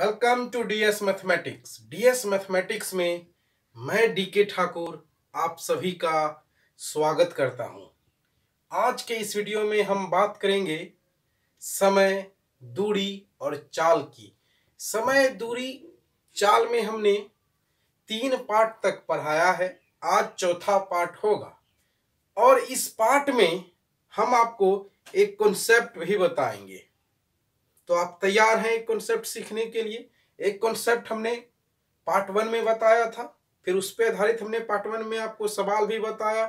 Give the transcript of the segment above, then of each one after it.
Welcome to DS mathematics. DS mathematics में मैं DK Thakur आप सभी का स्वागत करता हूं। आज के इस वीडियो में हम बात करेंगे समय, दूरी और चाल की। समय, दूरी, चाल में हमने 3 पार्ट तक पढ़ाया है। आज चौथा पार्ट होगा और इस पार्ट में हम आपको एक कॉन्सेप्ट भी बताएंगे। तो आप तैयार हैं एक कॉन्सेप्ट सीखने के लिए? एक कॉन्सेप्ट हमने पार्ट 1 में बताया था, फिर उस पर आधारित हमने पार्ट 1 में आपको सवाल भी बताया,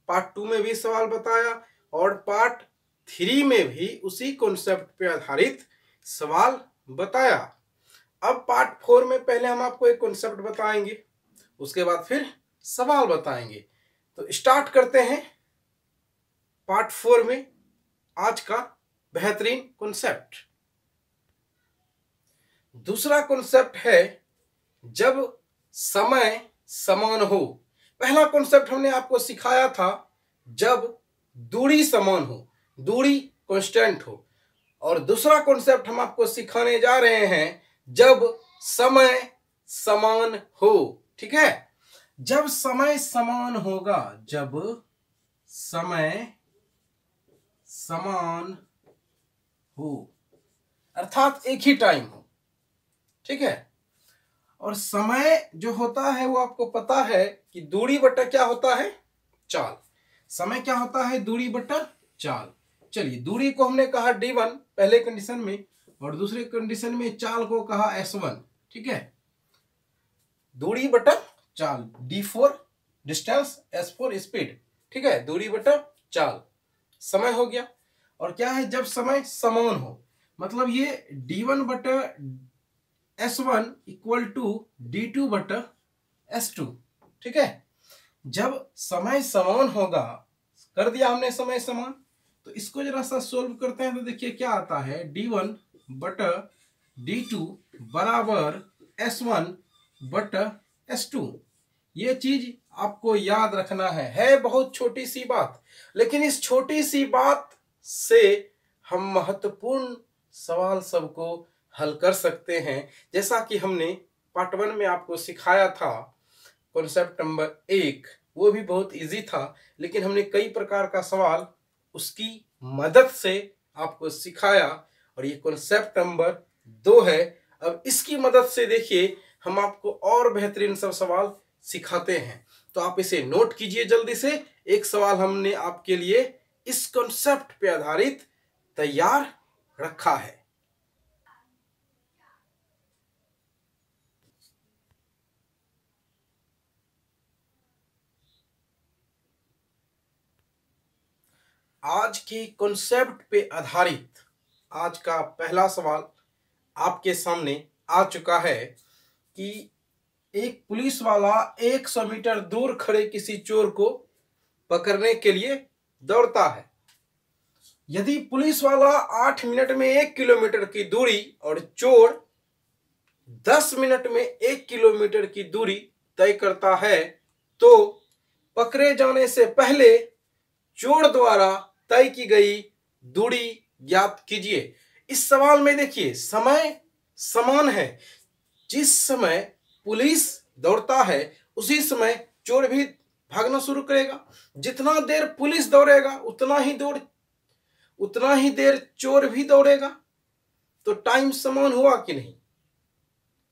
पार्ट 2 में भी सवाल बताया और पार्ट 3 में भी उसी कॉन्सेप्ट पे आधारित सवाल बताया। अब पार्ट 4 में पहले हम आपको एक कॉन्सेप्ट बताएंगे, उसके बाद फिर सवाल बताएंगे। तो स्टार्ट करते हैं पार्ट 4 में आज का बेहतरीन कॉन्सेप्ट। दूसरा कॉन्सेप्ट है जब समय समान हो। पहला कॉन्सेप्ट हमने आपको सिखाया था जब दूरी समान हो, दूरी कांस्टेंट हो, और दूसरा कॉन्सेप्ट हम आपको सिखाने जा रहे हैं जब समय समान हो। ठीक है, जब समय समान होगा, जब समय समान हो अर्थात एक ही टाइम हो। ठीक है, और समय जो होता है वो आपको पता है कि दूरी बटा क्या होता है, चाल। समय क्या होता है, दूरी बटा चाल। चलिए, दूरी को हमने कहा d1 पहले कंडीशन में और दूसरे कंडीशन में चाल को कहा s1। ठीक है, दूरी बटा चाल, d4 डिस्टेंस, s4 स्पीड। ठीक है, दूरी बटा चाल समय हो गया। और क्या है, जब समय समान हो, मतलब ये d1 बटा S1 इक्वल टू D2 बटा S2। ठीक है, जब समय समान होगा, कर दिया हमने समय समान, तो इसको जरा सा सोल्व करते हैं तो देखिए क्या आता है, D1 बटा D2 बराबर S1 बटा S2। ये चीज आपको याद रखना है बहुत छोटी सी बात, लेकिन इस छोटी सी बात से हम महत्वपूर्ण सवाल सबको हल कर सकते हैं। जैसा कि हमने पार्ट 1 में आपको सिखाया था कॉन्सेप्ट नंबर 1, वो भी बहुत इजी था, लेकिन हमने कई प्रकार का सवाल उसकी मदद से आपको सिखाया। और ये कॉन्सेप्ट नंबर 2 है। अब इसकी मदद से देखिए हम आपको और बेहतरीन सब सवाल सिखाते हैं। तो आप इसे नोट कीजिए जल्दी से। एक सवाल हमने आपके लिए इस कॉन्सेप्ट पे आधारित तैयार रखा है। आज के कॉन्सेप्ट पे आधारित आज का पहला सवाल आपके सामने आ चुका है कि एक पुलिस वाला 100 मीटर दूर खड़े किसी चोर को पकड़ने के लिए दौड़ता है। यदि पुलिस वाला 8 मिनट में 1 किलोमीटर की दूरी और चोर 10 मिनट में 1 किलोमीटर की दूरी तय करता है, तो पकड़े जाने से पहले चोर द्वारा तय की गई दूरी ज्ञात कीजिए। इस सवाल में देखिए समय समान है। जिस समय पुलिस दौड़ता है उसी समय चोर भी भागना शुरू करेगा। जितना देर पुलिस दौड़ेगा उतना ही देर चोर भी दौड़ेगा। तो टाइम समान हुआ कि नहीं?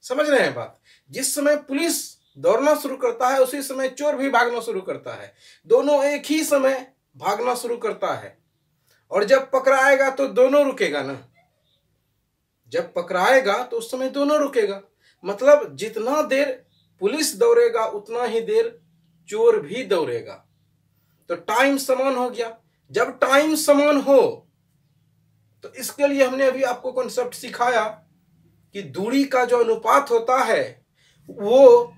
समझ रहे हैं बात? जिस समय पुलिस दौड़ना शुरू करता है उसी समय चोर भी भागना शुरू करता है। दोनों एक ही समय भागना शुरू करता है, और जब पकड़ाएगा तो दोनों रुकेगा ना। जब पकड़ाएगा तो उस समय दोनों रुकेगा। मतलब जितना देर पुलिस दौड़ेगा उतना ही देर चोर भी दौड़ेगा। तो टाइम समान हो गया। जब टाइम समान हो तो इसके लिए हमने अभी आपको कॉन्सेप्ट सिखाया कि दूरी का जो अनुपात होता है वो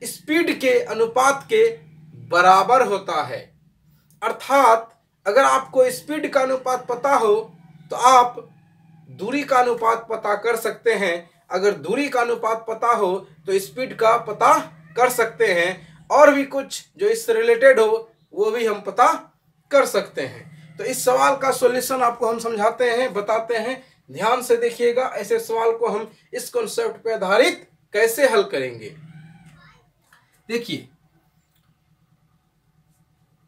स्पीड के अनुपात के बराबर होता है। अर्थात अगर आपको स्पीड का अनुपात पता हो तो आप दूरी का अनुपात पता कर सकते हैं। अगर दूरी का अनुपात पता हो तो स्पीड का पता कर सकते हैं, और भी कुछ जो इससे रिलेटेड हो वो भी हम पता कर सकते हैं। तो इस सवाल का सॉल्यूशन आपको हम समझाते हैं, बताते हैं ध्यान से देखिएगा, ऐसे सवाल को हम इस कॉन्सेप्ट पे आधारित कैसे हल करेंगे। देखिए,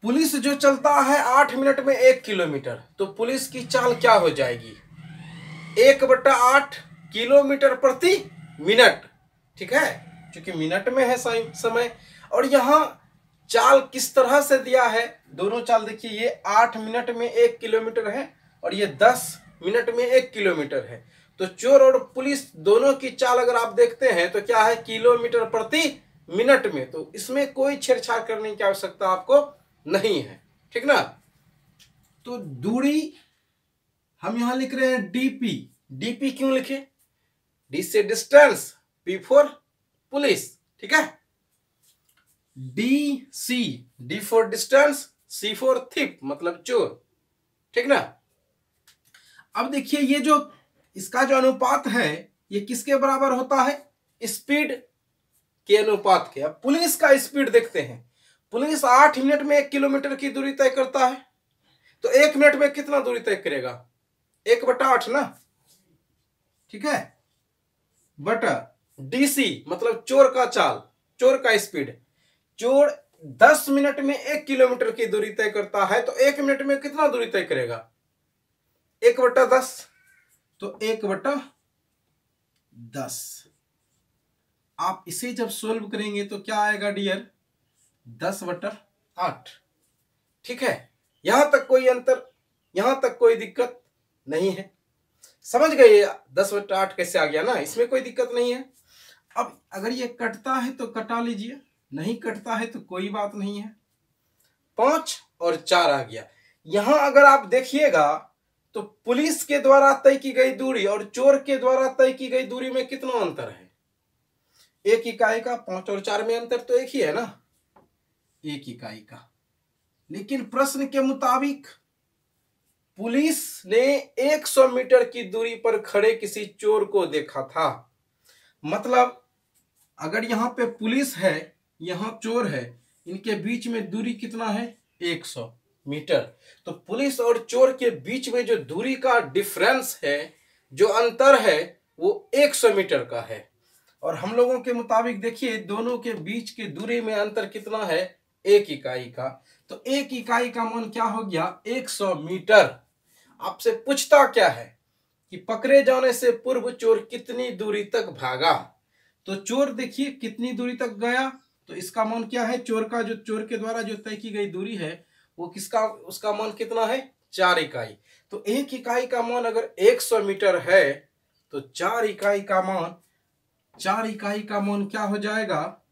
पुलिस जो चलता है 8 मिनट में 1 किलोमीटर, तो पुलिस की चाल क्या हो जाएगी? 1/8 किलोमीटर प्रति मिनट। ठीक है, क्योंकि मिनट में है समय। और यहां चाल किस तरह से दिया है, दोनों चाल देखिए, ये 8 मिनट में 1 किलोमीटर है और ये 10 मिनट में 1 किलोमीटर है। तो चोर और पुलिस दोनों की चाल अगर आप देखते हैं तो क्या है, किलोमीटर प्रति मिनट में। तो इसमें कोई छेड़छाड़ करने की आवश्यकता आपको नहीं है, ठीक ना। तो दूरी हम यहां लिख रहे हैं डीपी। डीपी क्यों लिखे? डी से डिस्टेंस, पी फॉर पुलिस, ठीक है। D C, D for distance, C for thief, मतलब चोर, ठीक ना। अब देखिए, ये जो इसका जो अनुपात है ये किसके बराबर होता है? स्पीड के अनुपात के। अब पुलिस का स्पीड देखते हैं। पुलिस 8 मिनट में 1 किलोमीटर की दूरी तय करता है, तो 1 मिनट में कितना दूरी तय करेगा? 1/8 ना, ठीक है। बटा डीसी मतलब चोर का चाल, चोर का स्पीड। चोर 10 मिनट में 1 किलोमीटर की दूरी तय करता है, तो 1 मिनट में कितना दूरी तय करेगा? 1/10, तो 1/10। आप इसे जब सोल्व करेंगे तो क्या आएगा डियर? 10/8, ठीक है। यहां तक कोई अंतर, यहां तक कोई दिक्कत नहीं है, समझ गए? 10/8 कैसे आ गया ना, इसमें कोई दिक्कत नहीं है। अब अगर ये कटता है तो कटा लीजिए, नहीं कटता है तो कोई बात नहीं है। 5 और 4 आ गया। यहां अगर आप देखिएगा तो पुलिस के द्वारा तय की गई दूरी और चोर के द्वारा तय की गई दूरी में कितना अंतर है? 1 इकाई का। 5 और 4 में अंतर तो एक ही है ना, 1 इकाई का। लेकिन प्रश्न के मुताबिक पुलिस ने 100 मीटर की दूरी पर खड़े किसी चोर को देखा था। मतलब अगर यहां पे पुलिस है, यहां चोर है, इनके बीच में दूरी कितना है? 100 मीटर। तो पुलिस और चोर के बीच में जो दूरी का डिफरेंस है, जो अंतर है, वो 100 मीटर का है। और हम लोगों के मुताबिक देखिए, दोनों के बीच की दूरी में अंतर कितना है? 1 इकाई का। तो 1 इकाई का मान क्या हो गया? 100 मीटर। आपसे पूछता क्या है कि पकड़े जाने से पूर्व चोर कितनी दूरी तक भागा। तो चोर देखिए कितनी दूरी तक गया, तो इसका मान क्या है? चोर का जो, चोर के द्वारा जो तय की गई दूरी है वो किसका, उसका मान कितना है? 4 इकाई। तो 1 इकाई का मान अगर 100 मीटर है तो 4 इकाई का मान, 4 इकाई का मान क्या हो जाएगा?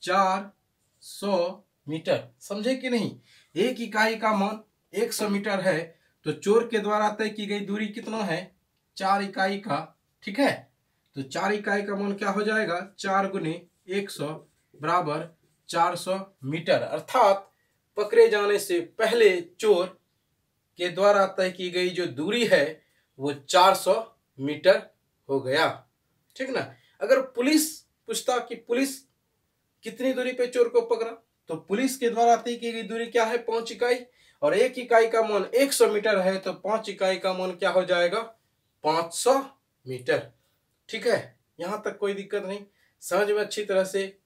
400 मीटर। समझे कि नहीं? 1 इकाई का मान 100 मीटर है, तो चोर के द्वारा तय की गई दूरी कितना है? 4 इकाई का, ठीक है। तो 4 इकाई का मान क्या हो जाएगा? 4 गुने 100 बराबर 400 मीटर। अर्थात पकड़े जाने से पहले चोर के द्वारा तय की गई जो दूरी है वो 400 मीटर हो गया, ठीक ना। अगर पुलिस पूछता कि पुलिस कितनी दूरी पे चोर को पकड़ा, तो पुलिस के द्वारा तय की गई दूरी क्या है? 5 इकाई। और 1 इकाई का मान 100 मीटर है, तो 5 इकाई का मान क्या हो जाएगा? 500 मीटर, ठीक है। यहां तक कोई दिक्कत नहीं, समझ में अच्छी तरह से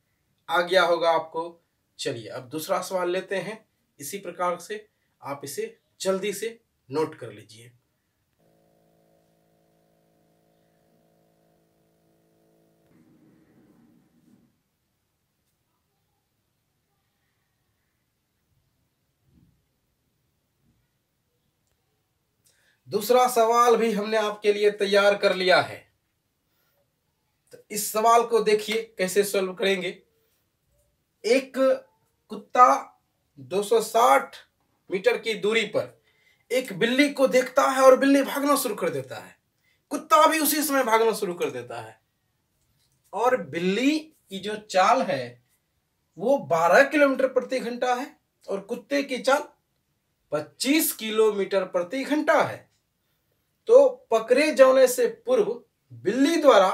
आ गया होगा आपको। चलिए अब दूसरा सवाल लेते हैं। इसी प्रकार से आप इसे जल्दी से नोट कर लीजिए। दूसरा सवाल भी हमने आपके लिए तैयार कर लिया है। तो इस सवाल को देखिए कैसे सॉल्व करेंगे। एक कुत्ता 260 मीटर की दूरी पर एक बिल्ली को देखता है और बिल्ली भागना शुरू कर देता है। कुत्ता भी उसी समय भागना शुरू कर देता है और बिल्ली की जो चाल है वो 12 किलोमीटर प्रति घंटा है और कुत्ते की चाल 25 किलोमीटर प्रति घंटा है। तो पकड़े जाने से पूर्व बिल्ली द्वारा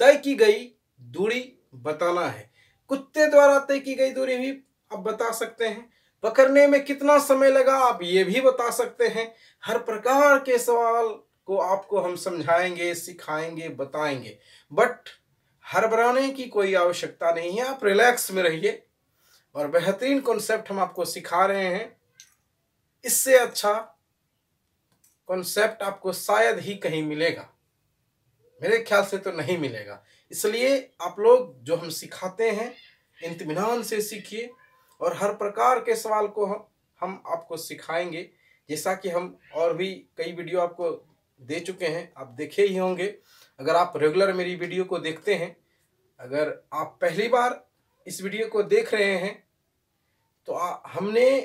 तय की गई दूरी बताना है। कुत्ते द्वारा तय की गई दूरी भी आप बता सकते हैं। पकड़ने में कितना समय लगा आप ये भी बता सकते हैं। हर प्रकार के सवाल को आपको हम समझाएंगे, सिखाएंगे, बताएंगे, बट हड़बड़ाने की कोई आवश्यकता नहीं है। आप रिलैक्स में रहिए और बेहतरीन कॉन्सेप्ट हम आपको सिखा रहे हैं। इससे अच्छा कॉन्सेप्ट आपको शायद ही कहीं मिलेगा, मेरे ख्याल से तो नहीं मिलेगा। इसलिए आप लोग जो हम सिखाते हैं इत्मीनान से सीखिए और हर प्रकार के सवाल को हम आपको सिखाएंगे। जैसा कि हम और भी कई वीडियो आपको दे चुके हैं, आप देखे ही होंगे। अगर आप रेगुलर मेरी वीडियो को देखते हैं, अगर आप पहली बार इस वीडियो को देख रहे हैं तो हमने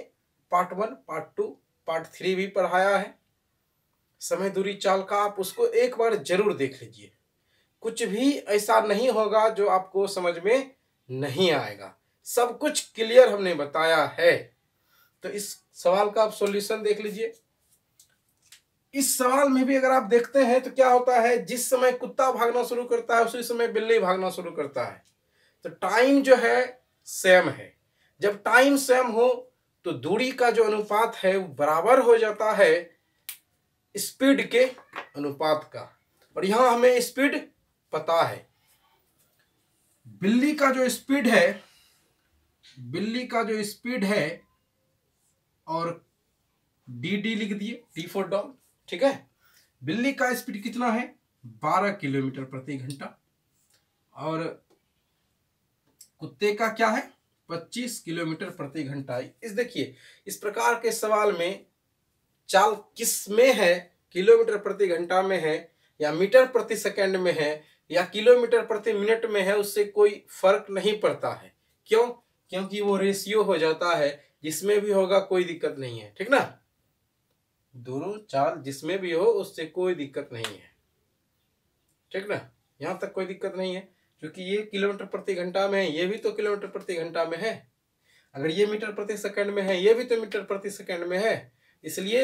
पार्ट 1, पार्ट 2, पार्ट 3 भी पढ़ाया है समय दूरी चाल का। आप उसको एक बार जरूर देख लीजिए। कुछ भी ऐसा नहीं होगा जो आपको समझ में नहीं आएगा, सब कुछ क्लियर हमने बताया है। तो इस सवाल का आप सॉल्यूशन देख लीजिए। इस सवाल में भी अगर आप देखते हैं तो क्या होता है, जिस समय कुत्ता भागना शुरू करता है उसी समय बिल्ली भागना शुरू करता है। तो टाइम जो है सेम है। जब टाइम सेम हो तो दूरी का जो अनुपात है वो बराबर हो जाता है स्पीड के अनुपात का। और यहां हमें स्पीड पता है। बिल्ली का जो स्पीड है और डी लिख दिए, डी फॉर डॉग, ठीक है। बिल्ली का स्पीड कितना है, 12 किलोमीटर प्रति घंटा, और कुत्ते का क्या है, 25 किलोमीटर प्रति घंटा। देखिए इस प्रकार के सवाल में चाल किस में है, किलोमीटर प्रति घंटा में है या मीटर प्रति सेकंड में है या किलोमीटर प्रति मिनट में है, उससे कोई फर्क नहीं पड़ता है। क्यों? क्योंकि वो रेशियो हो जाता है, जिसमें भी होगा कोई दिक्कत नहीं है, ठीक ना। दोनों चाल जिसमें भी हो उससे कोई दिक्कत नहीं है, ठीक ना। यहां तक कोई दिक्कत नहीं है, क्योंकि ये किलोमीटर प्रति घंटा में है, ये भी तो किलोमीटर प्रति घंटा में है। अगर ये मीटर प्रति सेकंड में है, ये भी तो मीटर प्रति सेकंड में है। इसलिए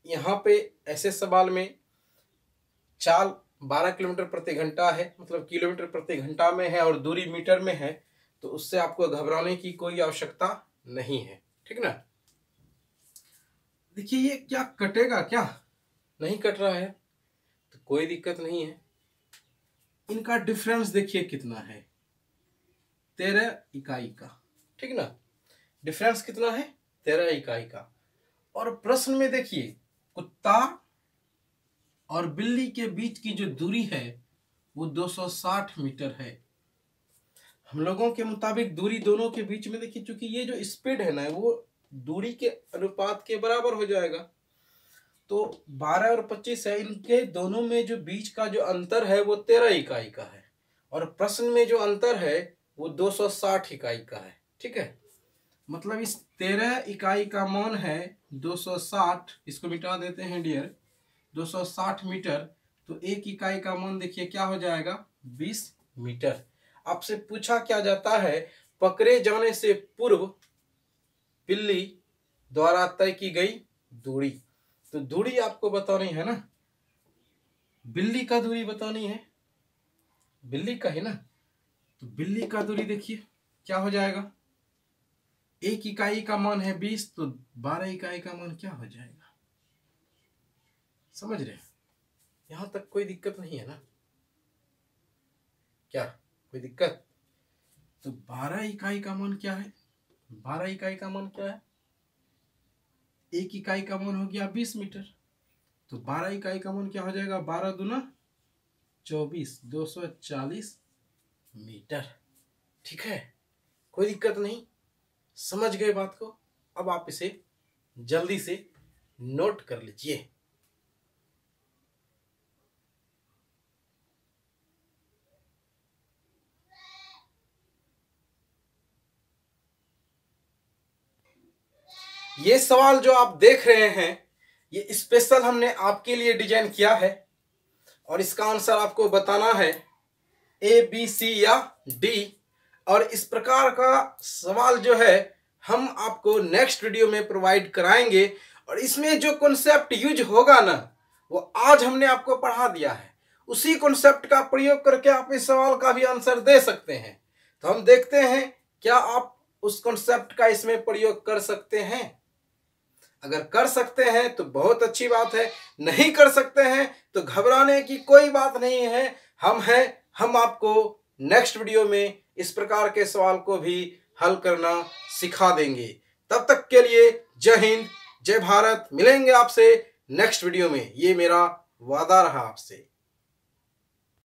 यहाँ पे ऐसे सवाल में चाल 12 किलोमीटर प्रति घंटा है, मतलब किलोमीटर प्रति घंटा में है, और दूरी मीटर में है, तो उससे आपको घबराने की कोई आवश्यकता नहीं है, ठीक ना। देखिए ये क्या कटेगा, क्या नहीं कट रहा है, तो कोई दिक्कत नहीं है। इनका डिफरेंस देखिए कितना है, 13 इकाई का, ठीक ना। डिफरेंस कितना है, 13 इकाई का। और प्रश्न में देखिए कुत्ता और बिल्ली के बीच की जो दूरी है वो 260 मीटर है। हम लोगों के मुताबिक दूरी दोनों के बीच में देखिए, चूंकि ये जो स्पीड है ना वो दूरी के अनुपात के बराबर हो जाएगा। तो 12 और 25 है, इनके दोनों में जो बीच का जो अंतर है वो 13 इकाई का है, और प्रश्न में जो अंतर है वो 260 इकाई का है, ठीक है। मतलब इस 13 इकाई का मान है 260, इसको मिटा देते हैं डियर, 260 मीटर। तो एक इकाई का मान देखिए क्या हो जाएगा, 20 मीटर। आपसे पूछा क्या जाता है, पकड़े जाने से पूर्व बिल्ली द्वारा तय की गई दूरी। तो दूरी आपको बतानी है ना, बिल्ली का दूरी बतानी है, बिल्ली का है ना। तो बिल्ली का दूरी देखिए क्या हो जाएगा, एक इकाई का मान है 20, तो 12 इकाई का मान क्या हो जाएगा, समझ रहे हैं। यहां तक कोई दिक्कत नहीं है ना, क्या कोई दिक्कत। तो 12 इकाई का मान क्या है, 12 इकाई का मान क्या है, एक इकाई का मान हो गया 20 मीटर। तो 12 इकाई का मान क्या हो जाएगा, 12 दूना 24, 240 मीटर, ठीक है। कोई दिक्कत नहीं, समझ गए बात को। अब आप इसे जल्दी से नोट कर लीजिए। ये सवाल जो आप देख रहे हैं ये स्पेशल हमने आपके लिए डिजाइन किया है, और इसका आंसर आपको बताना है A, B, C या D। और इस प्रकार का सवाल जो है हम आपको नेक्स्ट वीडियो में प्रोवाइड कराएंगे, और इसमें जो कॉन्सेप्ट यूज होगा ना वो आज हमने आपको पढ़ा दिया है। उसी कॉन्सेप्ट का प्रयोग करके आप इस सवाल का भी आंसर दे सकते हैं। तो हम देखते हैं क्या आप उस कॉन्सेप्ट का इसमें प्रयोग कर सकते हैं। अगर कर सकते हैं तो बहुत अच्छी बात है, नहीं कर सकते हैं तो घबराने की कोई बात नहीं है। हम आपको नेक्स्ट वीडियो में इस प्रकार के सवाल को भी हल करना सिखा देंगे। तब तक के लिए जय हिंद, जय भारत। मिलेंगे आपसे नेक्स्ट वीडियो में, ये मेरा वादा रहा आपसे।